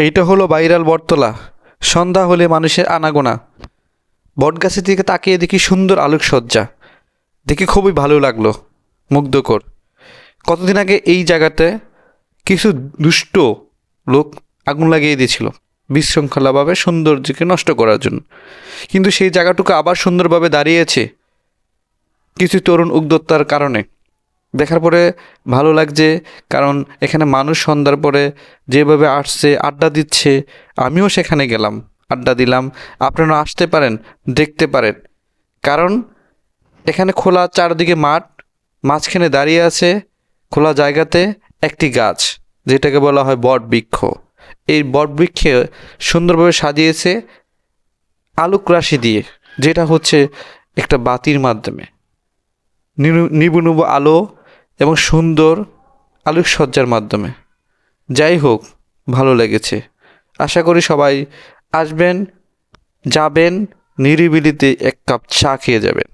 এইটা হলো ভাইরাল বটতলা। সন্ধ্যা হলে মানুষের আনাগোনা। বটগাছের দিকে তাকিয়ে দেখি সুন্দর আলোকসজ্জা। দেখে খুবই ভালো লাগলো, মুগ্ধকর। কতদিন আগে এই জায়গাতে কিছু দুষ্ট লোক আগুন লাগিয়ে দিয়েছিল বিশৃঙ্খলাভাবে সৌন্দর্যকে নষ্ট করার জন্য। কিন্তু সেই জায়গাটুকু আবার সুন্দরভাবে দাঁড়িয়েছে কিছু তরুণ উদ্যোক্তার কারণে। দেখার পরে ভালো লাগছে, কারণ এখানে মানুষ সন্ধ্যার পরে যেভাবে আসছে, আড্ডা দিচ্ছে। আমিও সেখানে গেলাম, আড্ডা দিলাম। আপনারা আসতে পারেন, দেখতে পারেন। কারণ এখানে খোলা চারদিকে মাঠ, মাঝখানে দাঁড়িয়ে আছে খোলা জায়গাতে একটি গাছ, যেটাকে বলা হয় বটবৃক্ষ। এই বটবৃক্ষে সুন্দরভাবে সাজিয়েছে আলোক রাশি দিয়ে, যেটা হচ্ছে একটা বাতির মাধ্যমে নিবু নিবু আলো এবং সুন্দর আলোকসজ্জার মাধ্যমে। যাই হোক, ভালো লেগেছে। আশা করি সবাই আসবেন, যাবেন, নিরিবিলিতে এক কাপ চা খেয়ে যাবেন।